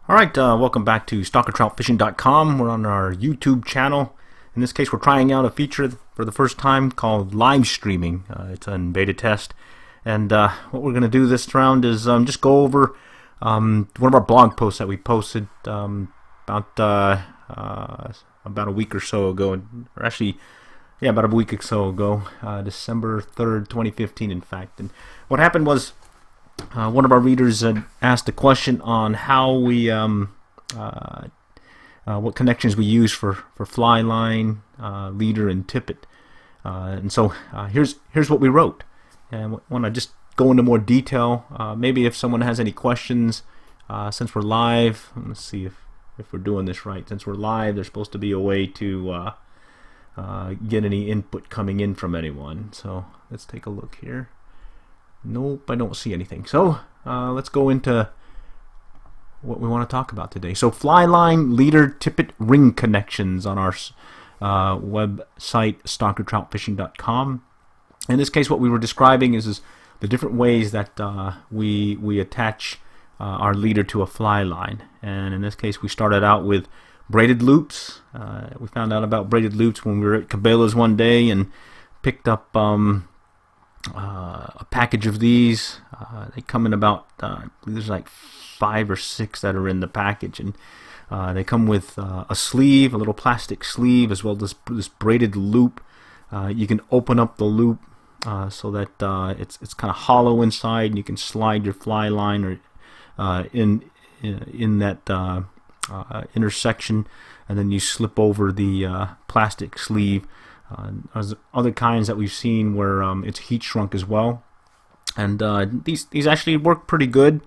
Alright, welcome back to StalkerTroutFishing.com. We're on our YouTube channel. In this case, we're trying out a feature for the first time called live streaming. It's in beta test. And what we're going to do this round is just go over one of our blog posts that we posted about a week or so ago. Or actually, yeah, about a week or so ago. December 3rd, 2015, in fact. And what happened was, one of our readers asked a question on how we, what connections we use for fly line, leader, and tippet. And so here's what we wrote. And I want to just go into more detail. Maybe if someone has any questions, since we're live, let's see if we're doing this right. Since we're live, there's supposed to be a way to get any input coming in from anyone. So let's take a look here. Nope, I don't see anything. So let's go into what we want to talk about today. So fly line, leader, tippet, ring connections on our website, StalkerTroutFishing.com. In this case, what we were describing is the different ways that we attach our leader to a fly line. And in this case, we started out with braided loops. We found out about braided loops when we were at Cabelas one day and picked up a package of these. They come in about I believe there's like 5 or 6 that are in the package, and they come with a sleeve, a little plastic sleeve, as well as this braided loop. You can open up the loop so that it's kind of hollow inside, and you can slide your fly line or in that intersection, and then you slip over the plastic sleeve. There's other kinds that we've seen where it's heat shrunk as well, and these actually work pretty good.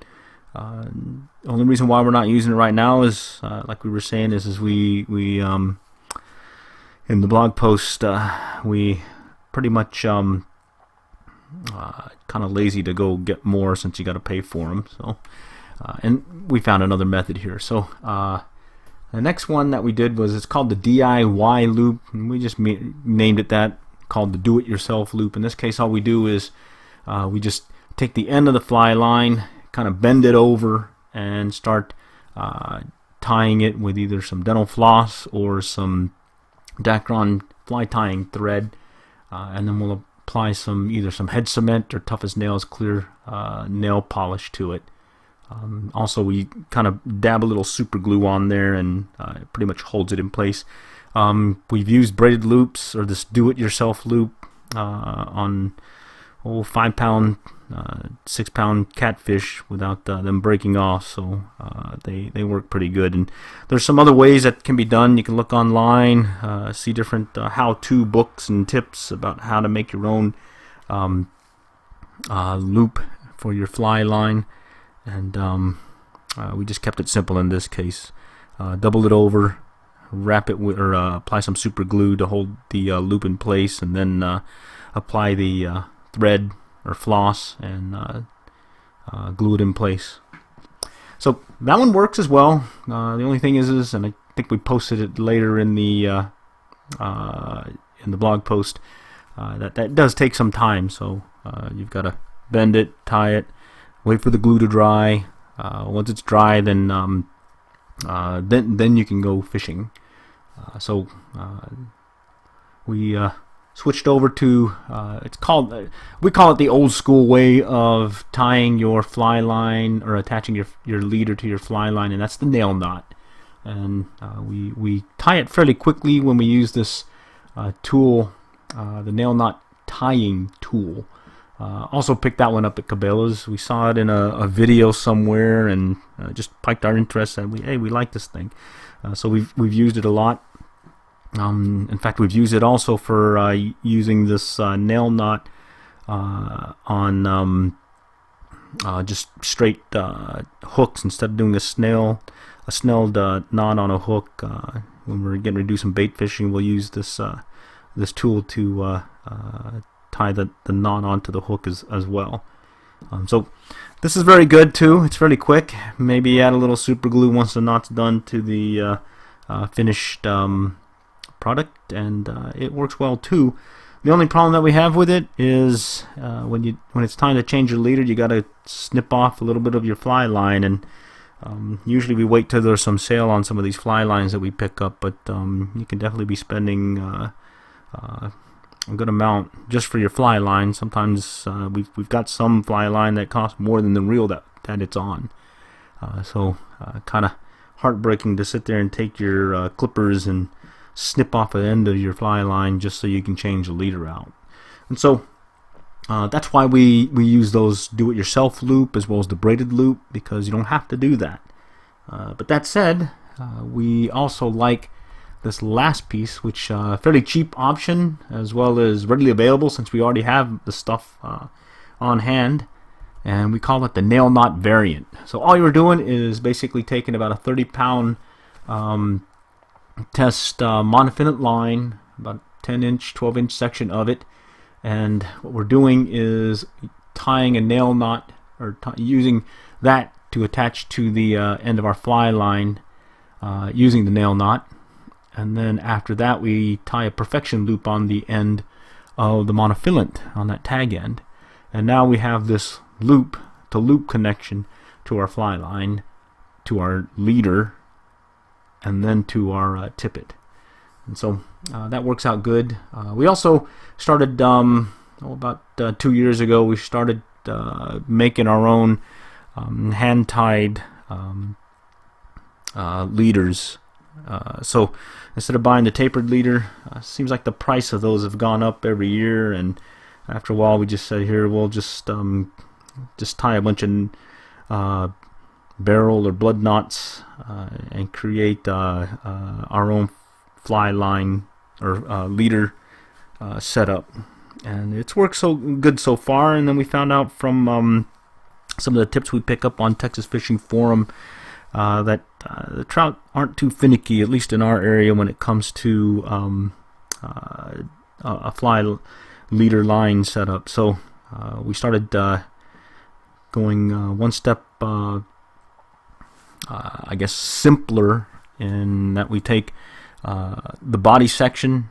The only reason why we're not using it right now is, like we were saying, is we in the blog post we pretty much kind of lazy to go get more since you got to pay for them. So and we found another method here. So the next one that we did was, it's called the DIY loop, and we just named it that, called the do-it-yourself loop. In this case, all we do is we just take the end of the fly line, kind of bend it over, and start tying it with either some dental floss or some Dacron fly tying thread, and then we'll apply either some head cement or tough as nails clear nail polish to it. Also, we kind of dab a little super glue on there, and it pretty much holds it in place. We've used braided loops, or this do-it-yourself loop, on 5-pound, 6-pound catfish without them breaking off. So they work pretty good. And there's some other ways that can be done. You can look online, see different how-to books and tips about how to make your own loop for your fly line. And we just kept it simple in this case. Double it over, wrap it with, or apply some super glue to hold the loop in place, and then apply the thread or floss and glue it in place. So that one works as well. The only thing is, and I think we posted it later in the blog post, that does take some time. So you've got to bend it, tie it, wait for the glue to dry. Once it's dry, then you can go fishing. So we switched over to we call it the old school way of tying your fly line or attaching your leader to your fly line, and that's the nail knot. And we tie it fairly quickly when we use this tool, the nail knot tying tool. Also picked that one up at Cabelas. We saw it in a video somewhere, and just piqued our interest, and we like this thing. So we've used it a lot. In fact, we've used it also for using this nail knot on just straight hooks instead of doing a snelled knot on a hook. When we're getting ready to do some bait fishing, we'll use this tool to tie the knot onto the hook as well. So this is very good too. It's fairly quick. Maybe add a little super glue once the knot's done to the finished product, and it works well too. The only problem that we have with it is when it's time to change your leader, you got to snip off a little bit of your fly line, and Usually we wait till there's some sale on some of these fly lines that we pick up, but you can definitely be spending a good amount just for your fly line. Sometimes we've got some fly line that costs more than the reel that it's on. So kind of heartbreaking to sit there and take your clippers and snip off the end of your fly line just so you can change the leader out. And so that's why we use those do-it-yourself loop as well as the braided loop, because you don't have to do that. But that said, we also like this last piece, which fairly cheap option as well as readily available since we already have the stuff on hand, and we call it the nail knot variant. So all you're doing is basically taking about a 30-pound test monofilament line, about 10-inch, 12-inch section of it, and what we're doing is tying a nail knot, or using that to attach to the end of our fly line using the nail knot. And then after that we tie a perfection loop on the end of the monofilament on that tag end, and now we have this loop to loop connection to our fly line, to our leader, and then to our tippet. And so that works out good. We also started about 2 years ago, we started making our own hand-tied leaders. So instead of buying the tapered leader, seems like the price of those have gone up every year, and after a while we just said, here, we'll just tie a bunch of barrel or blood knots and create our own fly line or leader setup. And it's worked so good so far. And then we found out from some of the tips we pick up on Texas Fishing Forum that the trout aren't too finicky, at least in our area, when it comes to a fly leader line setup. So we started going one step, I guess, simpler, in that we take the body section,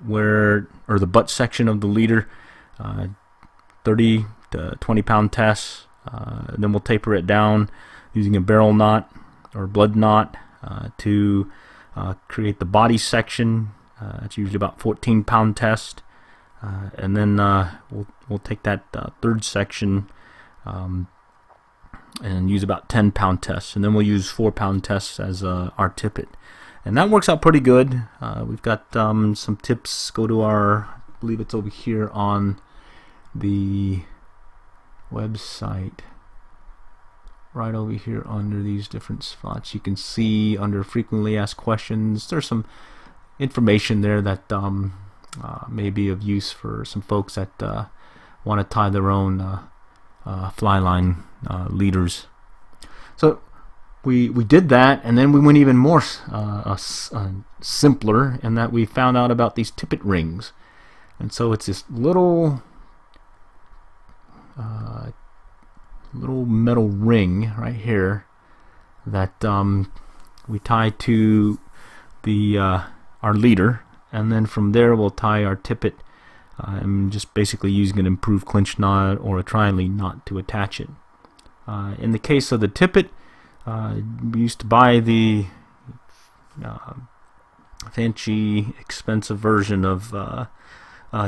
or the butt section of the leader, 30 to 20-pound tests. Then we'll taper it down using a barrel knot or blood knot to create the body section. It's usually about 14-pound test, and then we'll take that third section and use about 10-pound tests, and then we'll use 4-pound tests as our tippet. And that works out pretty good. We've got some tips. Go to our, I believe it's over here on the website, right over here under these different spots. You can see under frequently asked questions, there's some information there that may be of use for some folks that want to tie their own fly line leaders. So we did that, and then we went even more simpler, in that we found out about these tippet rings. And so it's this little metal ring right here that we tie to the our leader, and then from there we'll tie our tippet, and just basically using an improved clinch knot or a tri-lead knot to attach it. In the case of the tippet, we used to buy the fancy, expensive version of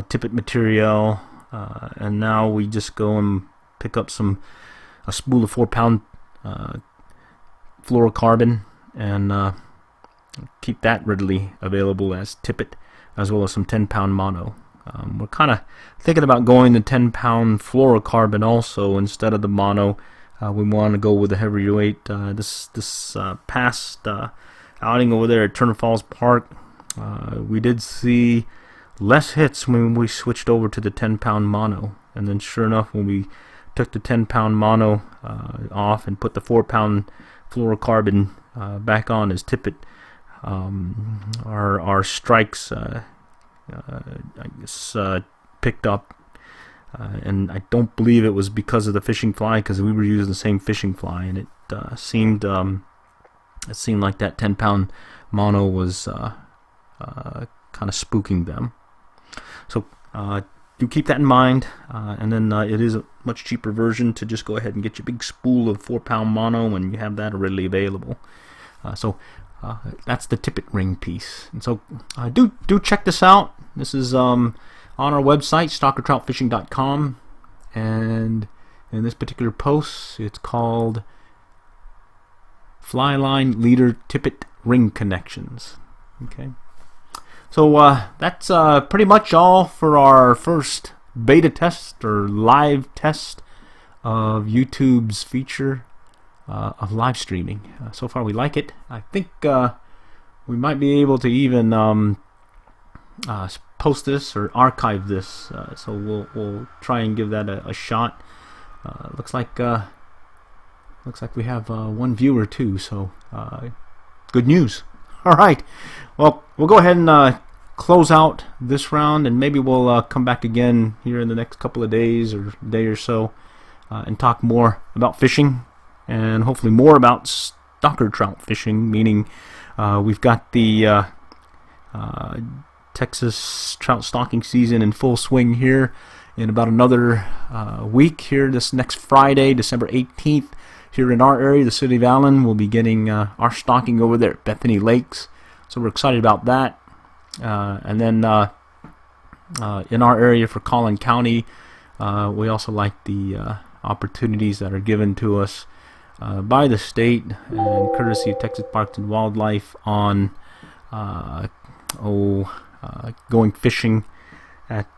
tippet material, and now we just go and pick up a spool of 4-pound fluorocarbon and keep that readily available as tippet, as well as some 10-pound mono. We're kind of thinking about going the 10-pound fluorocarbon also instead of the mono. We want to go with the heavier weight. This past outing over there at Turner Falls Park, we did see less hits when we switched over to the 10-pound mono. And then sure enough, when we took the 10-pound mono off and put the 4-pound fluorocarbon back on as tippet, our strikes I guess picked up. And I don't believe it was because of the fishing fly, because we were using the same fishing fly, and it seemed like that 10-pound mono was kind of spooking them. So do keep that in mind. And then it is a much cheaper version to just go ahead and get your big spool of 4-pound mono, and you have that readily available. So that's the tippet ring piece. And so do check this out. This is on our website, stalkertroutfishing.com, and in this particular post, it's called Fly Line Leader Tippet Ring Connections. Okay, so that's pretty much all for our first beta test or live test of YouTube's feature of live streaming. So far we like it. I think we might be able to even post this or archive this, so we'll try and give that a shot. Looks like we have one viewer too, so good news. All right, well, we'll go ahead and close out this round, and maybe we'll come back again here in the next couple of days or day or so and talk more about fishing, and hopefully more about stalker trout fishing, meaning we've got the Texas trout stalking season in full swing here in about another week here. This next Friday, December 18th, here in our area, the city of Allen, we'll be getting our stalking over there at Bethany Lakes. So we're excited about that. And then in our area for Collin County, we also like the opportunities that are given to us by the state and courtesy of Texas Parks and Wildlife on going fishing at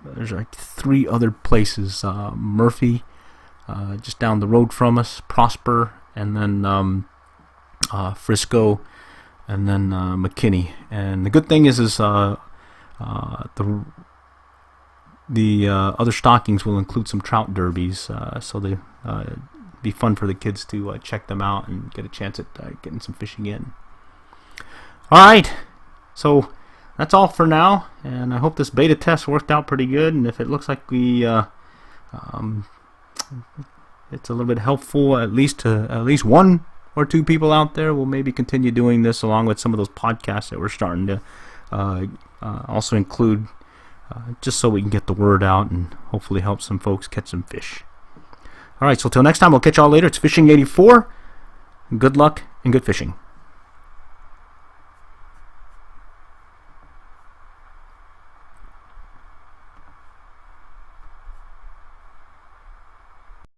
there's like 3 other places, Murphy, just down the road from us, Prosper, and then Frisco, and then McKinney. And the good thing is the other stockings will include some trout derbies, so they be fun for the kids to check them out and get a chance at getting some fishing in. All right, so that's all for now, and I hope this beta test worked out pretty good. And if it looks like we it's a little bit helpful, at least to at least 1 or 2 people out there, we'll maybe continue doing this along with some of those podcasts that we're starting to also include, just so we can get the word out and hopefully help some folks catch some fish. All right, so till next time, we'll catch y'all later. It's Fishing 84. Good luck and good fishing.